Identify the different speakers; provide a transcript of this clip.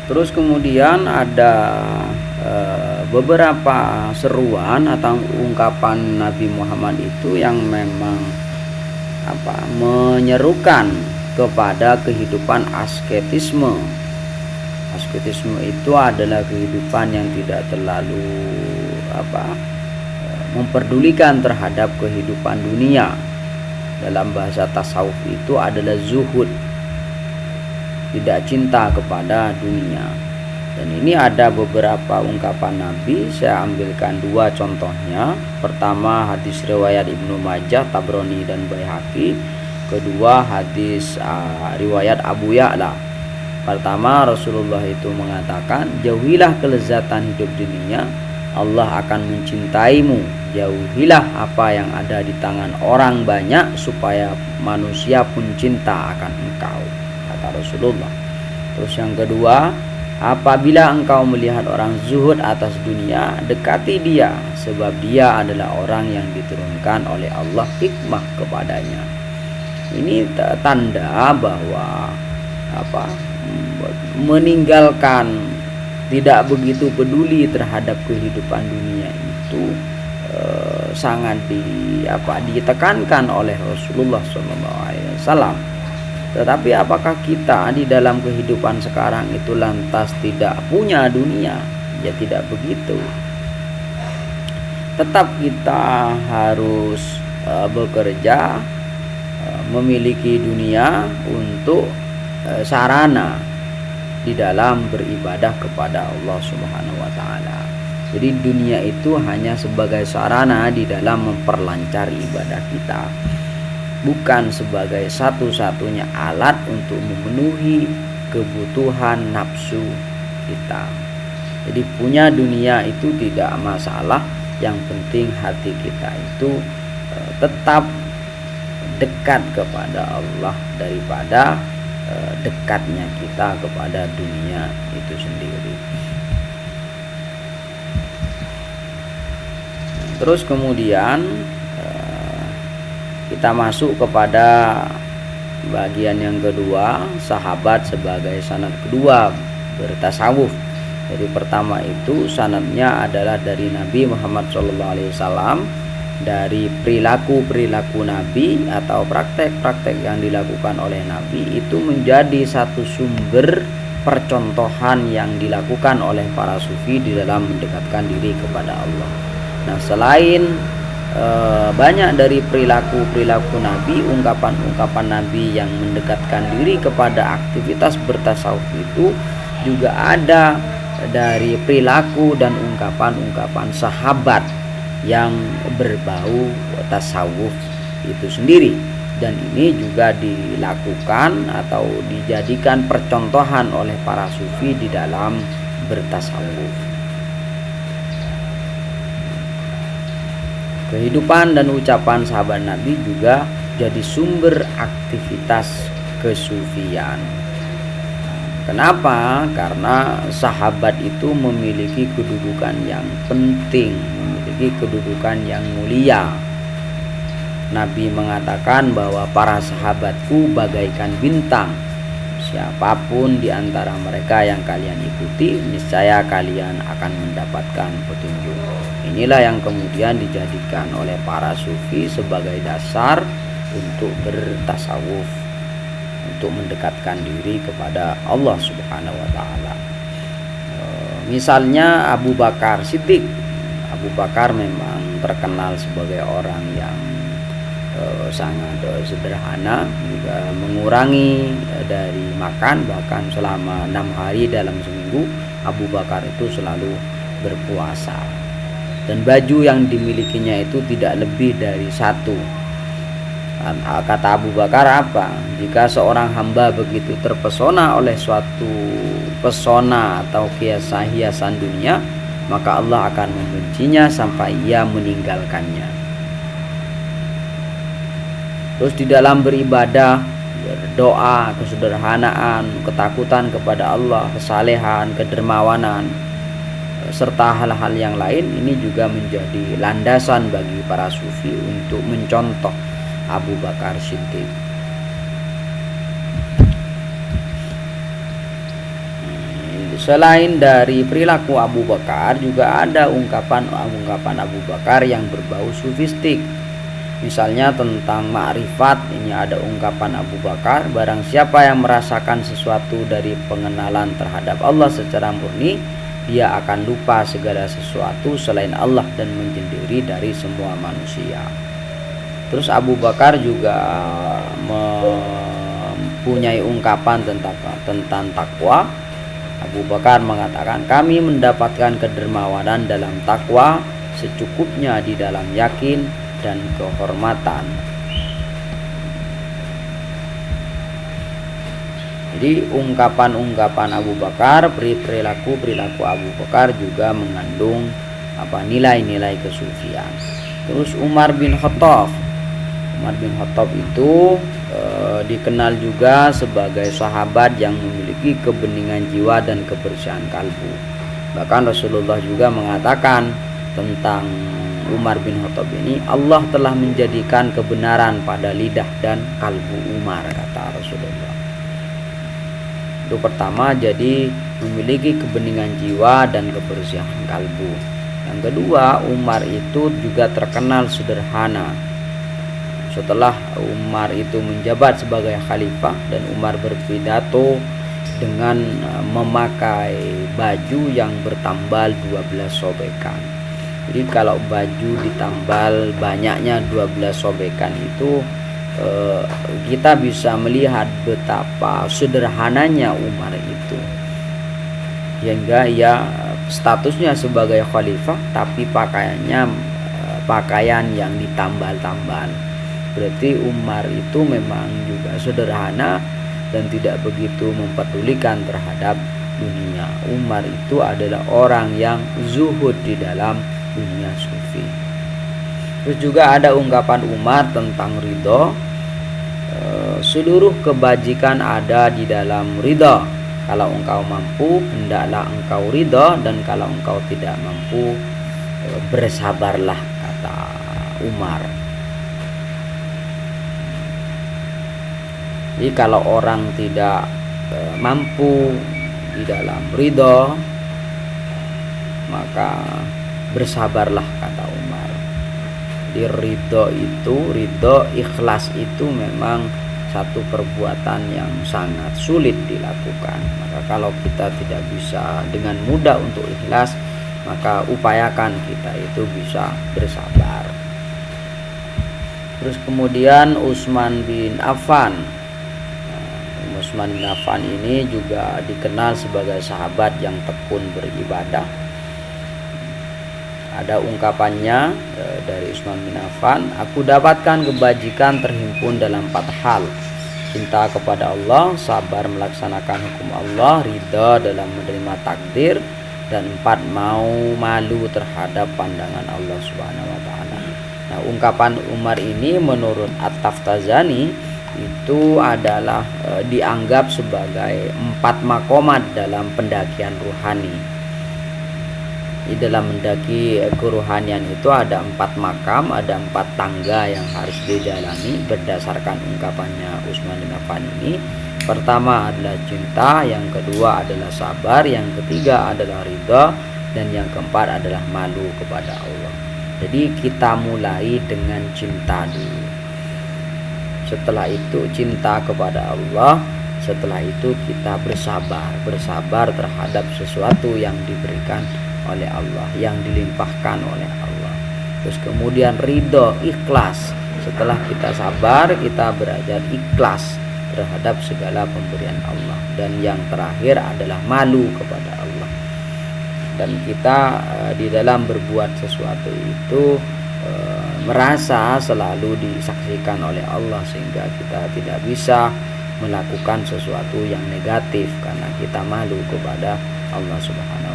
Speaker 1: Terus kemudian ada beberapa seruan atau ungkapan Nabi Muhammad itu yang memang menyerukan kepada kehidupan asketisme. Asketisme itu adalah kehidupan yang tidak terlalu memperdulikan terhadap kehidupan dunia. Dalam bahasa tasawuf itu adalah zuhud, tidak cinta kepada dunia. Dan ini ada beberapa ungkapan Nabi. Saya ambilkan dua contohnya. Pertama, hadis riwayat Ibnu Majah, Tabrani dan Baihaqi. Kedua, hadis riwayat Abu Ya'la. Pertama, Rasulullah itu mengatakan, jauhilah kelezatan hidup dunia, Allah akan mencintaimu. Jauhilah apa yang ada di tangan orang banyak, supaya manusia pun cinta akan engkau, kata Rasulullah. Terus yang kedua, apabila engkau melihat orang zuhud atas dunia, dekati dia, sebab dia adalah orang yang diturunkan oleh Allah hikmah kepadanya. Ini tanda bahwa meninggalkan, tidak begitu peduli terhadap kehidupan dunia itu sangat ditekankan oleh Rasulullah SAW. Tetapi apakah kita di dalam kehidupan sekarang itu lantas tidak punya dunia? Ya tidak begitu. Tetap kita harus bekerja, memiliki dunia untuk sarana di dalam beribadah kepada Allah Subhanahu wa taala. Jadi dunia itu hanya sebagai sarana di dalam memperlancar ibadah kita, bukan sebagai satu-satunya alat untuk memenuhi kebutuhan nafsu kita. Jadi punya dunia itu tidak masalah, yang penting hati kita itu tetap dekat kepada Allah daripada dekatnya kita kepada dunia itu sendiri. Terus kemudian kita masuk kepada bagian yang kedua, sahabat sebagai sanad kedua bertasawuf. Jadi pertama itu sanadnya adalah dari Nabi Muhammad SAW, dari perilaku Nabi atau praktek-praktek yang dilakukan oleh Nabi itu menjadi satu sumber percontohan yang dilakukan oleh para sufi di dalam mendekatkan diri kepada Allah. Nah, selain banyak dari perilaku Nabi, ungkapan Nabi yang mendekatkan diri kepada aktivitas bertasawuf itu juga ada dari perilaku dan ungkapan sahabat yang berbau tasawuf itu sendiri, dan ini juga dilakukan atau dijadikan percontohan oleh para sufi di dalam bertasawuf. Kehidupan dan ucapan sahabat Nabi juga jadi sumber aktivitas kesufian. Kenapa? Karena sahabat itu memiliki kedudukan yang penting, memiliki kedudukan yang mulia. Nabi mengatakan bahwa para sahabatku bagaikan bintang. Siapapun di antara mereka yang kalian ikuti, niscaya kalian akan mendapatkan petunjuk. Inilah yang kemudian dijadikan oleh para sufi sebagai dasar untuk bertasawuf, untuk mendekatkan diri kepada Allah Subhanahu wa taala. Misalnya Abu Bakar Siddiq. Abu Bakar memang terkenal sebagai orang yang sangat sederhana, juga mengurangi dari makan, bahkan selama 6 hari dalam seminggu Abu Bakar itu selalu berpuasa, dan baju yang dimilikinya itu tidak lebih dari 1. Kata Abu Bakar apa? Jika seorang hamba begitu terpesona oleh suatu pesona atau hiasan dunia, maka Allah akan membencinya sampai ia meninggalkannya. Terus di dalam beribadah, berdoa, kesederhanaan, ketakutan kepada Allah, kesalehan, kedermawanan, serta hal-hal yang lain, ini juga menjadi landasan bagi para sufi untuk mencontoh Abu Bakar Siddiq. Selain dari perilaku Abu Bakar, juga ada ungkapan Abu Bakar yang berbau sufistik. Misalnya tentang ma'rifat, ini ada ungkapan Abu Bakar, barang siapa yang merasakan sesuatu dari pengenalan terhadap Allah secara murni, dia akan lupa segala sesuatu selain Allah dan menyendiri dari semua manusia. Terus Abu Bakar juga mempunyai ungkapan tentang takwa. Abu Bakar mengatakan, kami mendapatkan kedermawanan dalam takwa, secukupnya di dalam yakin dan kehormatan. Jadi ungkapan Abu Bakar, perilaku Abu Bakar juga mengandung nilai-nilai kesufian. Terus Umar bin Khattab itu dikenal juga sebagai sahabat yang memiliki kebeningan jiwa dan kebersihan kalbu. Bahkan Rasulullah juga mengatakan tentang Umar bin Khattab ini, Allah telah menjadikan kebenaran pada lidah dan kalbu Umar, kata Rasulullah. Itu pertama, jadi memiliki kebeningan jiwa dan kebersihan kalbu. Yang kedua, Umar itu juga terkenal sederhana. Setelah Umar itu menjabat sebagai khalifah dan Umar berpidato dengan memakai baju yang bertambal 12 sobekan. Jadi kalau baju ditambal banyaknya 12 sobekan itu, kita bisa melihat betapa sederhananya Umar itu, hingga ia statusnya sebagai khalifah tapi pakaiannya pakaian yang ditambal-tambal. Berarti Umar itu memang juga sederhana dan tidak begitu mempedulikan terhadap dunia. Umar itu adalah orang yang zuhud di dalam dunia sufi. Terus juga ada ungkapan Umar tentang ridho. Seluruh kebajikan ada di dalam ridho. Kalau engkau mampu, hendaklah engkau ridho, dan kalau engkau tidak mampu, bersabarlah, kata Umar. Jadi kalau orang tidak mampu di dalam ridho, maka bersabarlah, kata Umar. Jadi ridho ikhlas itu memang satu perbuatan yang sangat sulit dilakukan. Maka kalau kita tidak bisa dengan mudah untuk ikhlas, maka upayakan kita itu bisa bersabar. Terus kemudian Utsman bin Affan. Utsman bin Affan ini juga dikenal sebagai sahabat yang tekun beribadah. Ada ungkapannya dari Utsman bin Affan, aku dapatkan kebajikan terhimpun dalam 4 hal: cinta kepada Allah, sabar melaksanakan hukum Allah, ridha dalam menerima takdir, dan 4, mau malu terhadap pandangan Allah Subhanahu wa taala. Nah, ungkapan Umar ini menurut At-Taftazani itu adalah dianggap sebagai 4 makomat dalam pendakian ruhani. Di dalam mendaki keruhanian itu ada 4 makam, ada 4 tangga yang harus dijalani berdasarkan ungkapannya Utsman bin Affan ini. Pertama adalah cinta, yang kedua adalah sabar, yang ketiga adalah ridha, dan yang keempat adalah malu kepada Allah. Jadi kita mulai dengan cinta dulu. Setelah itu cinta kepada Allah. Setelah itu kita bersabar terhadap sesuatu yang diberikan oleh Allah, yang dilimpahkan oleh Allah. Terus kemudian ridho, ikhlas. Setelah kita sabar, kita belajar ikhlas terhadap segala pemberian Allah. Dan yang terakhir adalah malu kepada Allah. Dan kita di dalam berbuat sesuatu itu merasa selalu disaksikan oleh Allah, sehingga kita tidak bisa melakukan sesuatu yang negatif karena kita malu kepada Allah Subhanahu